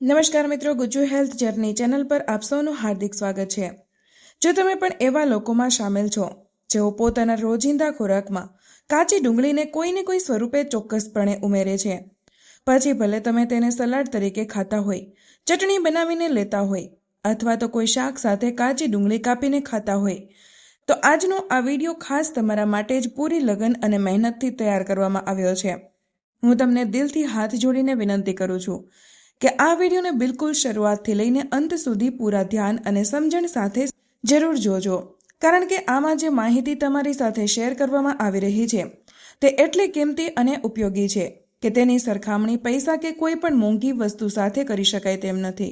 નમસ્કાર મિત્રો, Gujju health journey channel પર આપ સૌનું હાર્દિક સ્વાગત છે। જો તમે પણ એવા લોકોમાં સામેલ છો જેઓ પોતાના રોજિંદા ખોરાકમાં કાચી ડુંગળીને કોઈને કોઈ સ્વરૂપે ચોક્કસપણે ઉમેરે છે, પછી ભલે તમે તેને સલાડ તરીકે ખાતા હોય, ચટણી બનાવીને લેતા હોય અથવા તો કોઈ શાક સાથે કાચી ડુંગળી કાપીને ખાતા હોય, તો આજનો આ વિડીયો ખાસ તમારા માટે જ પૂરી લગન અને મહેનતથી તૈયાર કરવામાં આવ્યો છે। હું તમને દિલથી હાથ જોડીને વિનંતી કરું છું કે આ વિડીયોને બિલકુલ શરૂઆતથી લઈને અંત સુધી પૂરા ધ્યાન અને સમજણ સાથે જરૂર જોજો, કારણ કે આમાં જે માહિતી તમારી સાથે શેર કરવામાં આવી રહી છે તે એટલી કિંમતી અને ઉપયોગી છે કે તેની સરખામણી પૈસા કે કોઈ પણ મોંઘી વસ્તુ સાથે કરી શકાય તેમ નથી।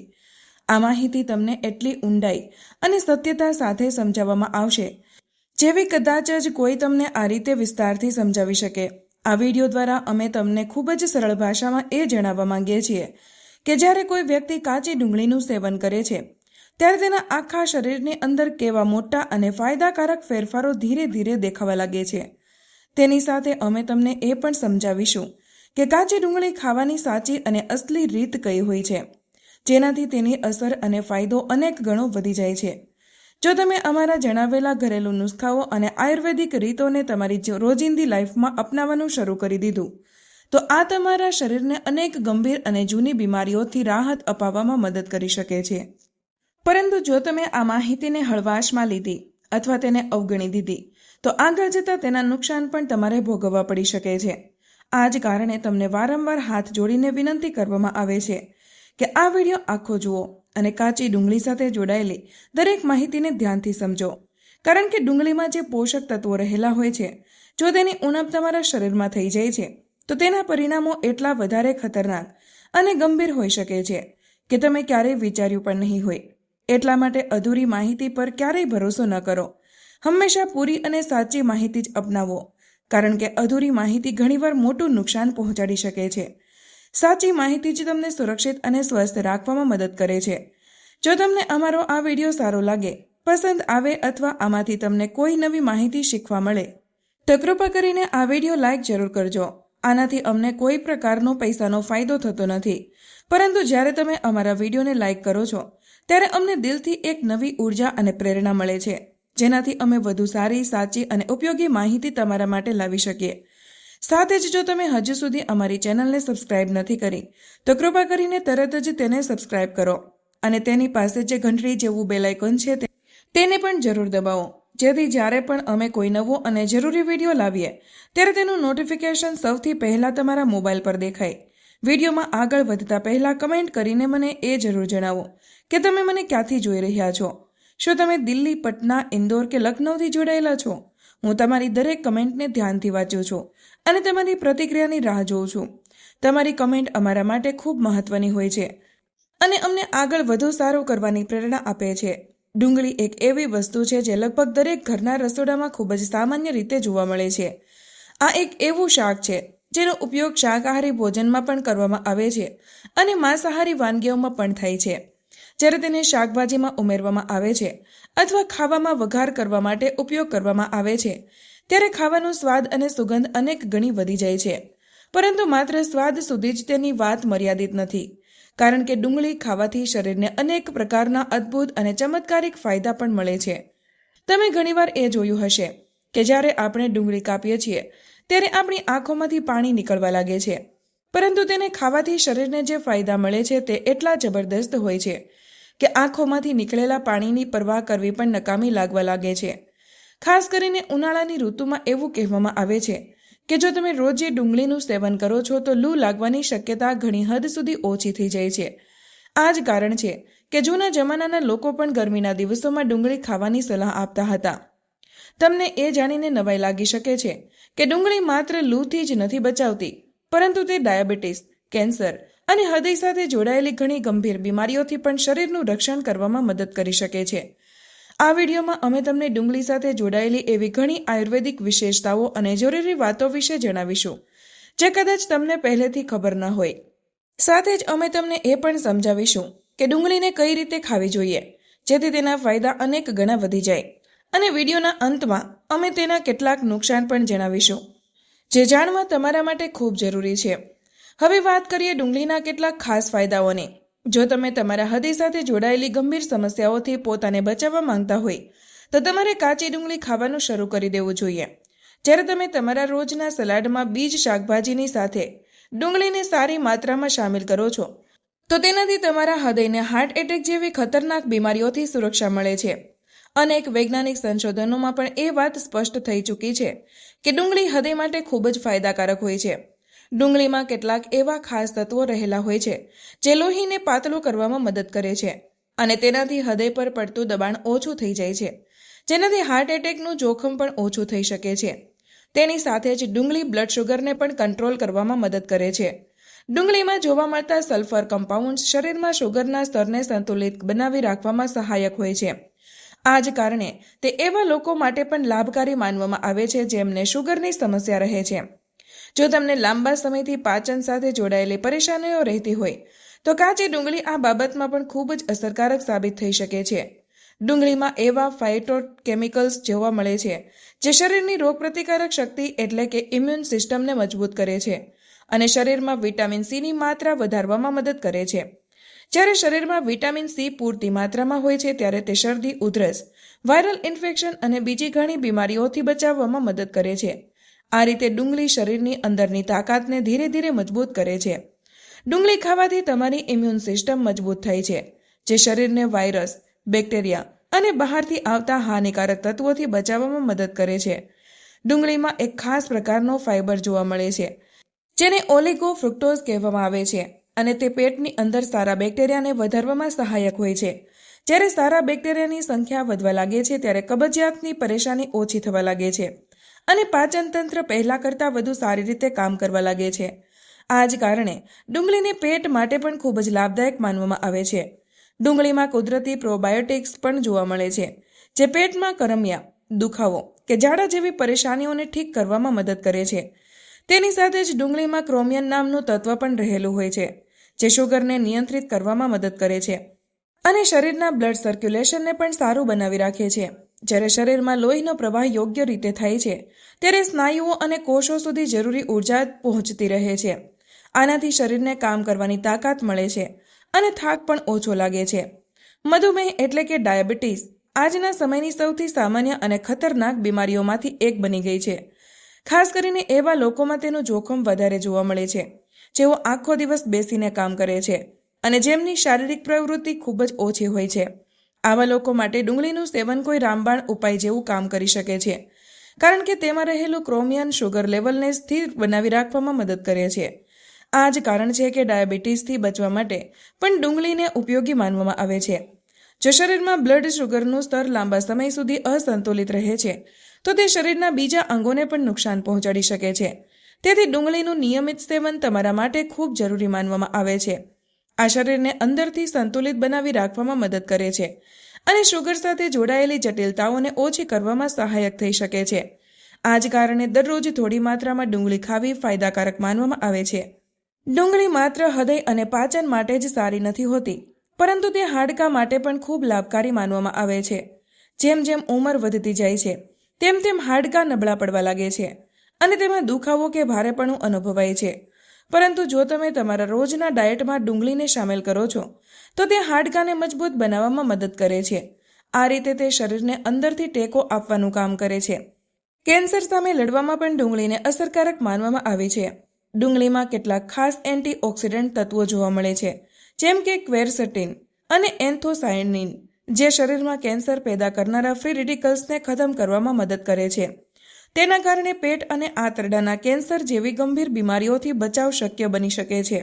આ માહિતી તમને એટલી ઊંડાઈ અને સત્યતા સાથે સમજાવવામાં આવશે જેવી કદાચ જ કોઈ તમને આ રીતે વિસ્તારથી સમજાવી શકે। આ વિડીયો દ્વારા અમે તમને ખૂબ જ સરળ ભાષામાં એ જણાવવા માંગીએ છીએ કે જ્યારે કોઈ વ્યક્તિ કાચી ડુંગળીનું સેવન કરે છે ત્યારે તેના આખા શરીરની અંદર કેવા મોટા અને ફાયદાકારક ફેરફારો ધીરે ધીરે દેખાવા લાગે છે। તેની સાથે અમે તમને એ પણ સમજાવીશું કે કાચી ડુંગળી ખાવાની સાચી અને અસલી રીત કઈ હોય છે, જેનાથી તેની અસર અને ફાયદો અનેક ગણો વધી જાય છે। જો તમે અમારા જણાવેલા ઘરેલું નુસ્ખાઓ અને આયુર્વેદિક રીતોને તમારી રોજિંદી લાઈફમાં અપનાવવાનું શરૂ કરી દીધું તો આ તમારા શરીરને અનેક ગંભીર અને જૂની બીમારીઓથી રાહત અપાવવામાં મદદ કરી શકે છે। પરંતુ જો તમે આ માહિતીને હળવાશમાં લીધી અથવા તેને અવગણી દીધી તો આગળ જતાં તેના નુકસાન પણ તમારે ભોગવવા પડી શકે છે। આ જ કારણે તમને વારંવાર હાથ જોડીને વિનંતી કરવામાં આવે છે કે આ વિડીયો આખો જુઓ અને કાચી ડુંગળી સાથે જોડાયેલી દરેક માહિતીને ધ્યાનથી સમજો, કારણ કે ડુંગળીમાં જે પોષક તત્વો રહેલા હોય છે, જો તેની ઉણપ તમારા શરીરમાં થઈ જાય છે તો તેના પરિણામો એટલા વધારે ખતરનાક અને ગંભીર હોઈ શકે છે કે તમે ક્યારેય વિચાર્યું પણ નહીં હોય। એટલા માટે અધૂરી માહિતી પર ક્યારેય ભરોસો ન કરો, હંમેશા પૂરી અને સાચી માહિતી જ અપનાવો, કારણ કે અધૂરી માહિતી ઘણીવાર મોટું નુકસાન પહોંચાડી શકે છે। સાચી માહિતી જ તમને સુરક્ષિત અને સ્વસ્થ રાખવામાં મદદ કરે છે। જો તમને અમારો આ વિડીયો સારો લાગે, પસંદ આવે અથવા આમાંથી તમને કોઈ નવી માહિતી શીખવા મળે તો કૃપા કરીને આ વિડીયો લાઈક જરૂર કરજો। આનાથી અમને કોઈ પ્રકારનો પૈસાનો ફાયદો થતો નથી, પરંતુ જ્યારે તમે અમારા વિડીયોને લાઈક કરો છો ત્યારે અમને દિલથી એક નવી ઉર્જા અને પ્રેરણા મળે છે, જેનાથી અમે વધુ સારી, સાચી અને ઉપયોગી માહિતી તમારા માટે લાવી શકીએ। સાથે જ જો તમે હજુ સુધી અમારી ચેનલને સબસ્ક્રાઇબ નથી કરી તો કૃપા કરીને તરત જ તેને સબસ્ક્રાઇબ કરો અને તેની પાસે જે ઘંટડી જેવું બેલ આઇકોન છે તેને પણ જરૂર દબાવો, જેથી જ્યારે પણ અમે કોઈ નવો અને જરૂરી વિડીયો લાવીએ ત્યારે તેનું નોટિફિકેશન સૌથી પહેલા તમારા મોબાઈલ પર દેખાય। વિડીયોમાં આગળ વધતા પહેલા કમેન્ટ કરીને મને એ જરૂર જણાવો કે તમે મને ક્યાંથી જોઈ રહ્યા છો। શું તમે દિલ્હી, પટના, ઇન્દોર કે લખનૌથી જોડાયેલા છો? હું તમારી દરેક કમેન્ટને ધ્યાનથી વાંચું છું અને તમારી પ્રતિક્રિયાની રાહ જોઉં છું। તમારી કમેન્ટ અમારા માટે ખૂબ મહત્વની હોય છે અને અમને આગળ વધુ સારું કરવાની પ્રેરણા આપે છે। ડુંગળી એક એવી વસ્તુ છે જે લગભગ દરેક ઘરના રસોડામાં ખૂબ જ સામાન્ય રીતે જોવા મળે છે। આ એક એવું શાક છે જેનો ઉપયોગ શાકાહારી ભોજનમાં પણ કરવામાં આવે છે અને માંસાહારી વાનગીઓમાં પણ થાય છે। જ્યારે તેને શાકભાજીમાં ઉમેરવામાં આવે છે અથવા ખાવામાં વઘાર કરવા માટે ઉપયોગ કરવામાં આવે છે ત્યારે ખાવાનો સ્વાદ અને સુગંધ અનેક ગણી વધી જાય છે, પરંતુ માત્ર સ્વાદ સુધી જ તેની વાત મર્યાદિત નથી, કારણ કે ડુંગળી ખાવાથી શરીરને અનેક પ્રકારના અદ્ભુત અને ચમત્કારિક ફાયદા પણ મળે છે। તમે ઘણીવાર એ જોયું હશે કે જ્યારે આપણે ડુંગળી કાપીએ છીએ ત્યારે આપણી આંખોમાંથી પાણી નીકળવા લાગે છે, પરંતુ તેને ખાવાથી શરીરને જે ફાયદા મળે છે તે એટલા જબરદસ્ત હોય છે કે આંખોમાંથી નીકળેલા પાણીની પરવા કરવી પણ નકામી લાગવા લાગે છે। ખાસ કરીને ઉનાળાની ઋતુમાં એવું કહેવામાં આવે છે કે જો તમે રોજે ડુંગળીનું સેવન કરો છો તો લૂ લાગવાની શક્યતા ઘણી હદ સુધી ઓછી થઈ જાય છે। આ જ કારણ છે કે જૂના જમાનાના લોકો પણ ગરમીના દિવસોમાં ડુંગળી ખાવાની સલાહ આપતા હતા। તમને એ જાણીને નવાઈ લાગી શકે છે કે ડુંગળી માત્ર લૂથી જ નથી બચાવતી, પરંતુ તે ડાયાબિટીસ, કેન્સર અને હૃદય સાથે જોડાયેલી ઘણી ગંભીર બીમારીઓથી પણ શરીરનું રક્ષણ કરવામાં મદદ કરી શકે છે। આ વિડીયોમાં અમે તમને ડુંગળી સાથે જોડાયેલી એવી ઘણી આયુર્વેદિક વિશેષતાઓ અને જરૂરી વાતો વિશે જણાવીશું જે કદાચ તમને પહેલેથી ખબર ન હોય। સાથે જ અમે તમને એ પણ સમજાવીશું કે ડુંગળીને કઈ રીતે ખાવી જોઈએ જેથી તેના ફાયદા અનેક ગણા વધી જાય, અને વિડીયોના અંતમાં અમે તેના કેટલાક નુકસાન પણ જણાવીશું જે જાણવા તમારા માટે ખૂબ જરૂરી છે। હવે વાત કરીએ ડુંગળીના કેટલાક ખાસ ફાયદાઓની। જો તમે તમારા હૃદય સાથે જોડાયેલી ગંભીર સમસ્યાઓથી પોતાને બચાવવા માંગતા હોય તો તમારે કાચી ડુંગળી ખાવાનું શરૂ કરી દેવું જોઈએ. જ્યારે તમે તમારા રોજના સલાડમાં બીજ શાકભાજીની સાથે ડુંગળીને સારી માત્રામાં સામેલ કરો છો તો તેનાથી તમારા હૃદયને હાર્ટ એટેક જેવી ખતરનાક બીમારીઓથી સુરક્ષા મળે છે. અનેક વૈજ્ઞાનિક સંશોધનોમાં પણ એ વાત સ્પષ્ટ થઈ ચૂકી છે કે ડુંગળી હૃદય માટે ખૂબ જ ફાયદાકારક હોય છે. ડુંગળીમાં કેટલાક એવા ખાસ તત્વો રહેલા હોય છે જે લોહીને પાતળું કરવામાં મદદ કરે છે અને તેનાથી હૃદય પર પડતું દબાણ ઓછું થઈ જાય છે, જેનાથી હાર્ટ એટેકનું જોખમ પણ ઓછું થઈ શકે છે. તેની સાથે જ ડુંગળી બ્લડ શુગરને પણ કંટ્રોલ કરવામાં મદદ કરે છે. ડુંગળીમાં જોવા મળતા સલ્ફર કમ્પાઉન્ડ્સ શરીરમાં શુગરના સ્તરને સંતુલિત બનાવી રાખવામાં સહાયક હોય છે. આ જ કારણે તે એવા લોકો માટે પણ લાભકારી માનવામાં આવે છે જેમને શુગરની સમસ્યા રહે છે. જો તમને લાંબા સમયથી પાચન સાથે જોડાયેલી પરેશાનીઓ રહેતી હોય તો કાચી ડુંગળી આ બાબતમાં પણ ખૂબ જ અસરકારક સાબિત થઈ શકે છે. ડુંગળીમાં એવા ફાઇટોકેમિકલ્સ જોવા મળે છે જે શરીરની રોગપ્રતિકારક શક્તિ એટલે કે ઇમ્યુન સિસ્ટમને મજબૂત કરે છે અને શરીરમાં વિટામિન સીની માત્રા વધારવામાં મદદ કરે છે. જ્યારે શરીરમાં વિટામિન સી પૂરતી માત્રામાં હોય છે ત્યારે તે શરદી, ઉધરસ, વાયરલ ઇન્ફેક્શન અને બીજી ઘણી બીમારીઓથી બચાવવામાં મદદ કરે છે. આ રીતે ડુંગળી શરીરની અંદરની તાકાતને ધીરે ધીરે મજબૂત કરે છે. ડુંગળી ખાવાથી તમારી ઇમ્યુન સિસ્ટમ મજબૂત થાય છે, જે શરીરને વાયરસ, બેક્ટેરિયા અને બહારથી આવતા હાનિકારક તત્વોથી બચાવવામાં મદદ કરે છે. ડુંગળીમાં એક ખાસ પ્રકારનો ફાઇબર જોવા મળે છે જેને ઓલિગો ફ્રુક્ટોઝ કહેવામાં આવે છે અને તે પેટની અંદર સારા બેક્ટેરિયાને વધારવામાં સહાયક હોય છે. જ્યારે સારા બેક્ટેરિયાની સંખ્યા વધવા લાગે છે ત્યારે કબજિયાતની પરેશાની ઓછી થવા લાગે છે અને પાચન તંત્ર પહેલા કરતાં વધુ સારી રીતે કામ કરવા લાગે છે. આ જ કારણે ડુંગળીને પેટ માટે પણ ખૂબ જ લાભદાયક માનવામાં આવે છે. ડુંગળીમાં કુદરતી પ્રોબાયોટિક્સ પણ જોવા મળે છે જે પેટમાં કરમિયા, દુખાવો કે ઝાડા જેવી પરેશાનીઓને ઠીક કરવામાં મદદ કરે છે. તેની સાથે જ ડુંગળીમાં ક્રોમિયન નામનું તત્વ પણ રહેલું હોય છે જે શુગરને નિયંત્રિત કરવામાં મદદ કરે છે અને શરીરના બ્લડ સર્ક્યુલેશનને પણ સારું બનાવી રાખે છે. જ્યારે શરીરમાં લોહીનો પ્રવાહ યોગ્ય રીતે થાય છે ત્યારે સ્નાયુઓ અને કોષો સુધી જરૂરી ઉર્જા પહોંચતી રહે છે. આનાથી શરીરને કામ કરવાની તાકાત મળે છે અને થાક પણ ઓછો લાગે છે. મધુમેહ એટલે કે ડાયાબિટીસ આજના સમયની સૌથી સામાન્ય અને ખતરનાક બીમારીઓમાંથી એક બની ગઈ છે. ખાસ કરીને એવા લોકોમાં તેનું જોખમ વધારે જોવા મળે છે જેઓ આખો દિવસ બેસીને કામ કરે છે અને જેમની શારીરિક પ્રવૃત્તિ ખૂબ જ ઓછી હોય છે. આવા લોકો માટે ડુંગળીનું સેવન કોઈ રામબાણ ઉપાય જેવું કામ કરી શકે છે, કારણ કે તેમાં રહેલું ક્રોમિયન શુગર લેવલને સ્થિર બનાવી રાખવામાં મદદ કરે છે. આ જ કારણ છે કે ડાયાબિટીસથી બચવા માટે પણ ડુંગળીને ઉપયોગી માનવામાં આવે છે. જો શરીરમાં બ્લડ શુગરનું સ્તર લાંબા સમય સુધી અસંતુલિત રહે છે તો તે શરીરના બીજા અંગોને પણ નુકસાન પહોંચાડી શકે છે. તેથી ડુંગળીનું નિયમિત સેવન તમારા માટે ખૂબ જરૂરી માનવામાં આવે છે. આ શરીરને અંદરથી સંતુલિત બનાવી રાખવામાં મદદ કરે છે અને શુગર સાથે જોડાયેલી જટિલતાઓને ઓછી કરવામાં સહાયક થઈ શકે છે. આ જ કારણે દરરોજ થોડી માત્રામાં ડુંગળી ખાવી ફાયદાકારક માનવામાં આવે છે. ડુંગળી માત્ર હૃદય અને પાચન માટે જ સારી નથી હોતી, પરંતુ તે હાડકાં માટે પણ ખૂબ લાભકારી માનવામાં આવે છે. જેમ જેમ ઉંમર વધતી જાય છે તેમ તેમ હાડકાં નબળા પડવા લાગે છે અને તેમાં દુખાવો કે ભારેપણું અનુભવાય છે. પરંતુ જો તમે તમારા રોજના ડાયટમાં ડુંગળીને સામેલ કરો છો તો તે હાડકાંને મજબૂત બનાવવામાં મદદ કરે છે. આ રીતે તે શરીરને અંદરથી ટેકો આપવાનું કામ કરે છે. કેન્સર સામે લડવામાં પણ ડુંગળીને અસરકારક માનવામાં આવે છે. ડુંગળીમાં કેટલાક ખાસ એન્ટીઓક્સિડન્ટ તત્વો જોવા મળે છે જેમ કે ક્વેરસેટિન અને એન્થોસાયનિન, જે શરીરમાં કેન્સર પેદા કરનારા ફ્રી રેડિકલ્સને ખતમ કરવામાં મદદ કરે છે. તેના કારણે પેટ અને આંતરડાના કેન્સર જેવી ગંભીર બીમારીઓથી બચાવ શક્ય બની શકે છે.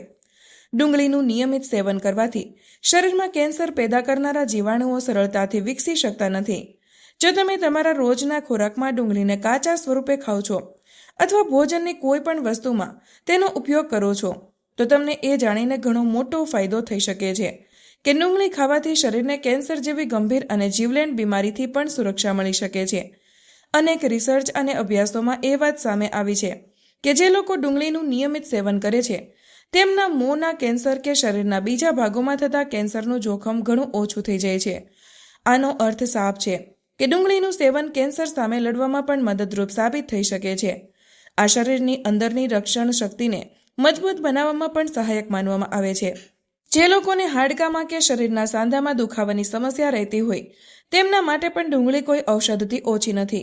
ડુંગળીનું નિયમિત સેવન કરવાથી શરીરમાં કેન્સર પેદા કરનારા જીવાણુઓ સરળતાથી વિકસી શકતા નથી. જો તમે તમારા રોજના ખોરાકમાં ડુંગળીને કાચા સ્વરૂપે ખાઓ છો અથવા ભોજનની કોઈ પણ વસ્તુમાં તેનો ઉપયોગ કરો છો તો તમને એ જાણીને ઘણો મોટો ફાયદો થઈ શકે છે કે ડુંગળી ખાવાથી શરીરને કેન્સર જેવી ગંભીર અને જીવલેણ બીમારીથી પણ સુરક્ષા મળી શકે છે. અનેક રિસર્ચ અને અભ્યાસોમાં એ વાત સામે આવી છે કે જે લોકો ડુંગળીનું નિયમિત સેવન કરે છે તેમના મોંના કેન્સર કે શરીરના બીજા ભાગોમાં થતા કેન્સરનું જોખમ ઘણું ઓછું થઈ જાય છે. આનો અર્થ સાફ છે કે ડુંગળીનું સેવન કેન્સર સામે લડવામાં પણ મદદરૂપ સાબિત થઈ શકે છે. આ શરીરની અંદરની રક્ષણ શક્તિને મજબૂત બનાવવામાં પણ સહાયક માનવામાં આવે છે. જે લોકોને હાડકામાં કે શરીરના સાંધામાં દુખાવાની સમસ્યા રહેતી હોય તેમના માટે પણ ડુંગળી કોઈ ઔષધથી ઓછી નથી.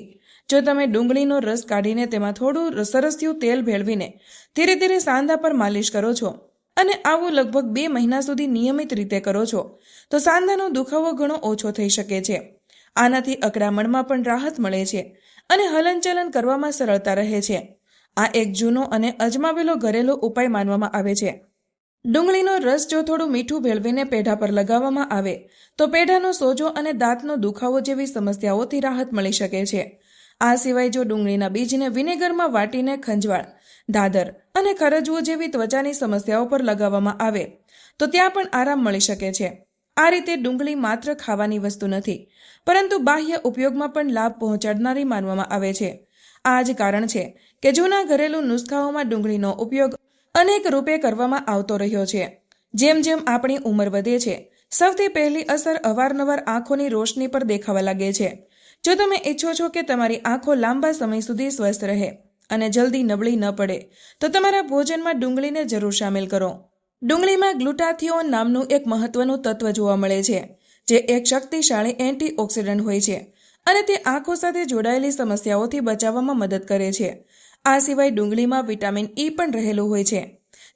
જો તમે ડુંગળીનો રસ કાઢીને તેમાં થોડું સરસ્યું તેલ ભેળવીને ધીરે ધીરે સાંધા પર માલિશ કરો છો અને આવું લગભગ 2 મહિના સુધી નિયમિત રીતે કરો છો તો સાંધાનો દુખાવો ઘણો ઓછો થઈ શકે છે. આનાથી અકળામણમાં પણ રાહત મળે છે અને હલનચલન કરવામાં સરળતા રહે છે. આ એક જૂનો અને અજમાવેલો ઘરેલું ઉપાય માનવામાં આવે છે. ડુંગળીનો રસ જો થોડું મીઠું ભેળવીને પેઢા પર લગાવવામાં આવે તો પેઢાનો સોજો અને દાંતનો દુખાવો જેવી સમસ્યાઓથી રાહત મળી શકે છે. આ સિવાય જો ડુંગળીના બીજને વિનેગરમાં વાટીને ખંજવાળ, દાદર અને ખરજવું જેવી ત્વચાની સમસ્યાઓ પર લગાવવામાં આવે તો ત્યાં પણ આરામ મળી શકે છે. આ રીતે ડુંગળી માત્ર ખાવાની વસ્તુ નથી પરંતુ બાહ્ય ઉપયોગમાં પણ લાભ પહોંચાડનારી માનવામાં આવે છે. આ જ કારણ છે કે જૂના ઘરેલું નુસ્ખાઓમાં ડુંગળીનો ઉપયોગ અનેક રૂપે કરવામાં આવતો રહ્યો છે. જેમ જેમ આપણી ઉંમર વધે છે સૌથી પહેલી અસર અવારનવાર આંખોની રોશની પર દેખાવા લાગે છે. જો તમે ઈચ્છો છો કે તમારી આંખો લાંબા સમય સુધી સ્વસ્થ રહે અને જલ્દી નબળી ન પડે તો તમારા ભોજનમાં ડુંગળીને જરૂર સામેલ કરો. ડુંગળીમાં ગ્લુટાથિયોન નામનું એક મહત્વનું તત્વ જોવા મળે છે જે એક શક્તિશાળી એન્ટીઓક્સિડન્ટ હોય છે અને તે આંખો સાથે જોડાયેલી સમસ્યાઓથી બચાવવામાં મદદ કરે છે. આ સિવાય ડુંગળીમાં વિટામિન E પણ રહેલું હોય છે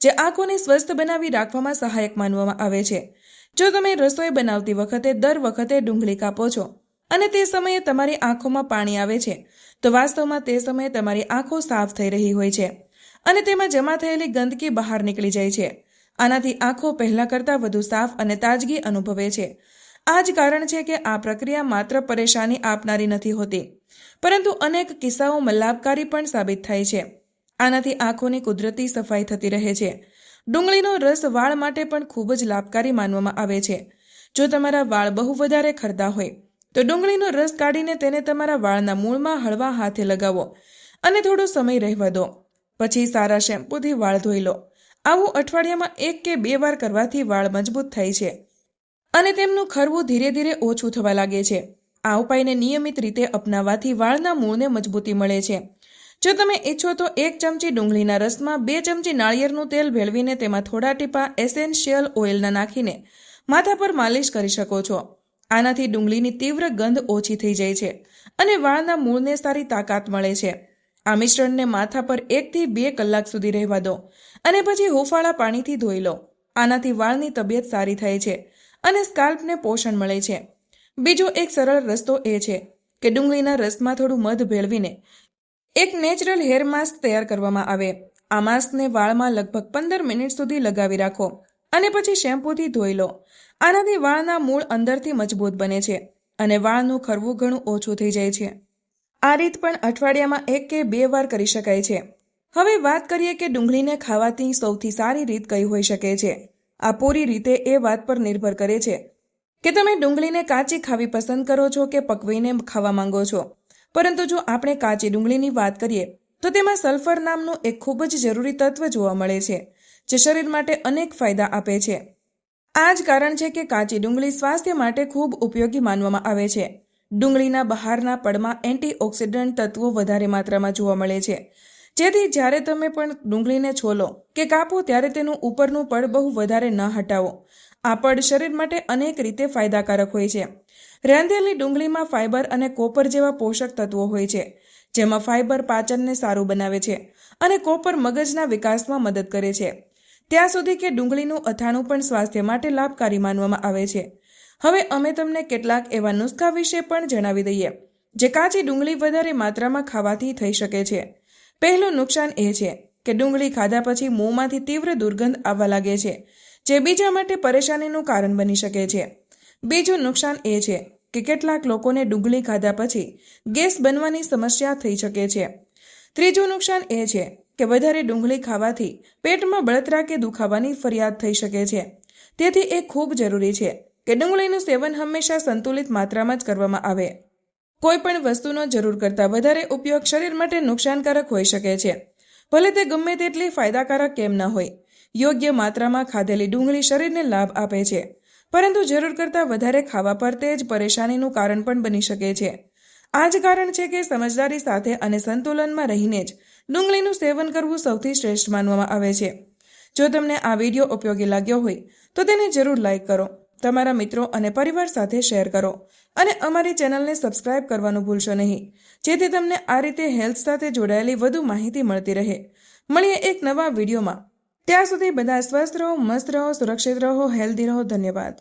જે આંખોને સ્વસ્થ બનાવી રાખવામાં સહાયક માનવામાં આવે છે. જો તમે રસોઈ બનાવતી વખતે દર વખતે ડુંગળી કાપો છો અને તે સમયે તમારી આંખોમાં પાણી આવે છે તો વાસ્તવમાં તે સમયે તમારી આંખો સાફ થઈ રહી હોય છે અને તેમાં જમા થયેલી ગંદકી બહાર નીકળી જાય છે. આનાથી આંખો પહેલા કરતાં વધુ સાફ અને તાજગી અનુભવે છે. આ જ કારણ છે કે આ પ્રક્રિયા માત્ર પરેશાની આપનારી નથી હોતી પરંતુ અનેક કિસ્સાઓમાં લાભકારી પણ સાબિત થાય છે. આનાથી આંખોની કુદરતી સફાઈ થતી રહે છે. ડુંગળીનો રસ વાળ માટે પણ ખૂબ જ લાભકારી માનવામાં આવે છે. જો તમારા વાળ બહુ વધારે ખરતા હોય તો ડુંગળીનો રસ કાઢીને તેને તમારા વાળના મૂળમાં હળવા હાથે લગાવો અને થોડો સમય રહેવા દો. પછી સારા શેમ્પૂથી વાળ ધોઈ લો. આવું અઠવાડિયામાં 1 કે 2 વાર કરવાથી વાળ મજબૂત થાય છે અને તેમનું ખરવું ધીરે ધીરે ઓછું થવા લાગે છે. આ ઉપાયને નિયમિત રીતે અપનાવવાથી વાળના મૂળને મજબૂતી મળે છે. જો તમે ઈચ્છો તો 1 ચમચી ડુંગળીના રસમાં 2 ચમચી નાળિયેરનું તેલ ભેળવીને તેમાં થોડા ટીપા એસેન્શિયલ ઓઇલના નાખીને માથા પર માલિશ કરી શકો છો. આનાથી ડુંગળીની તીવ્ર ગંધ ઓછી થઈ જાય છે અને વાળના મૂળને સારી તાકાત મળે છે. આ મિશ્રણને માથા પર 1 થી 2 કલાક સુધી રહેવા દો અને પછી હુંફાળા પાણીથી ધોઈ લો. આનાથી વાળની તબિયત સારી થાય છે અને સ્કાલ્પને પોષણ મળે છે. બીજો એક સરળ રસ્તો એ છે કે ડુંગળીના રસમાં થોડું મધ ભેળવીને એક નેચરલ હેર માસ્ક તૈયાર કરવામાં આવે. આ માસ્કને વાળમાં લગભગ 15 મિનિટ સુધી લગાવી રાખો અને પછી શેમ્પૂથી ધોઈ લો. આનાથી વાળના મૂળ અંદરથી મજબૂત બને છે અને વાળનું ખરવું ઘણું ઓછું થઈ જાય છે. આ રીત પણ અઠવાડિયામાં 1 કે 2 વાર કરી શકાય છે. હવે વાત કરીએ કે ડુંગળીને ખાવાથી સૌથી સારી રીત કઈ હોઈ શકે છે. આ પૂરી રીતે એ વાત પર નિર્ભર કરે છે કે તમે ડુંગળીને કાચી ખાવી પસંદ કરો છો કે પકવીને ખાવા માંગો છો. પરંતુ જો આપણે કાચી ડુંગળીની વાત કરીએ તો તેમાં સલ્ફર નામનું એક ખૂબ જ જરૂરી તત્વ જોવા મળે છે જે શરીર માટે અનેક ફાયદા આપે છે. આ જ કારણ છે કે કાચી ડુંગળી સ્વાસ્થ્ય માટે ખૂબ ઉપયોગી માનવામાં આવે છે. ડુંગળીના બહારના પડમાં એન્ટીઓક્સિડન્ટ તત્વો વધારે માત્રામાં જોવા મળે છે જેથી જ્યારે તમે પણ ડુંગળીને છોલો કે કાપો ત્યારે તેનું ઉપરનું પડ બહુ વધારે ન હટાવો. આ પડ શરીર માટે અનેક રીતે ફાયદાકારક હોય છે. રાંધેલી ડુંગળીમાં ફાઇબર અને કોપર જેવા પોષક તત્વો હોય છે જેમાં ફાઇબર પાચનને સારું બનાવે છે અને કોપર મગજના વિકાસમાં મદદ કરે છે. ત્યાં સુધી કે ડુંગળીનું અથાણું પણ સ્વાસ્થ્ય માટે લાભકારી માનવામાં આવે છે. હવે અમે તમને કેટલાક એવા નુસ્ખા વિશે પણ જણાવી દઈએ જે કાચી ડુંગળી વધારે માત્રામાં ખાવાથી થઈ શકે છે. પહેલું નુકસાન એ છે કે ડુંગળી ખાધા પછી મોંમાંથી તીવ્ર દુર્ગંધ આવવા લાગે છે જે બીજા માટે પરેશાનીનું કારણ બની શકે છે. બીજું નુકસાન એ છે કે કેટલાક લોકોને ડુંગળી ખાધા પછી ગેસ બનવાની સમસ્યા થઈ શકે છે. ત્રીજું નુકસાન એ છે કે વધારે ડુંગળી ખાવાથી પેટમાં બળતરા કે દુખાવાની ફરિયાદ થઈ શકે છે. તેથી એ ખૂબ જરૂરી છે કે ડુંગળીનું સેવન હંમેશા સંતુલિત માત્રામાં જ કરવામાં આવે. કોઈ પણ વસ્તુનો જરૂર કરતાં વધારે ઉપયોગ શરીર માટે નુકસાનકારક હોઈ શકે છે, ભલે તે ગમે તેટલી ફાયદાકારક કેમ ન હોય. યોગ્ય માત્રામાં ખાધેલી ડુંગળી શરીરને લાભ આપે છે, પરંતુ જરૂર કરતાં વધારે ખાવા પર તે જ પરેશાનીનું કારણ પણ બની શકે છે. આ જ કારણ છે કે સમજદારી સાથે અને સંતુલનમાં રહીને જ ડુંગળીનું સેવન કરવું સૌથી શ્રેષ્ઠ માનવામાં આવે છે. જો તમને આ વિડીયો ઉપયોગી લાગ્યો હોય તો તેને જરૂર લાઈક કરો, તમારા મિત્રો અને પરિવાર સાથે શેર કરો અને અમારી ચેનલને સબસ્ક્રાઇબ કરવાનું ભૂલશો નહીં, જેથી તમને આ રીતે હેલ્થ સાથે જોડાયેલી વધુ માહિતી મળતી રહે. મળીએ એક નવા વિડીયોમાં. ત્યાં સુધી બધા સ્વસ્થ રહો, મસ્ત રહો, સુરક્ષિત રહો, હેલ્ધી રહો. ધન્યવાદ.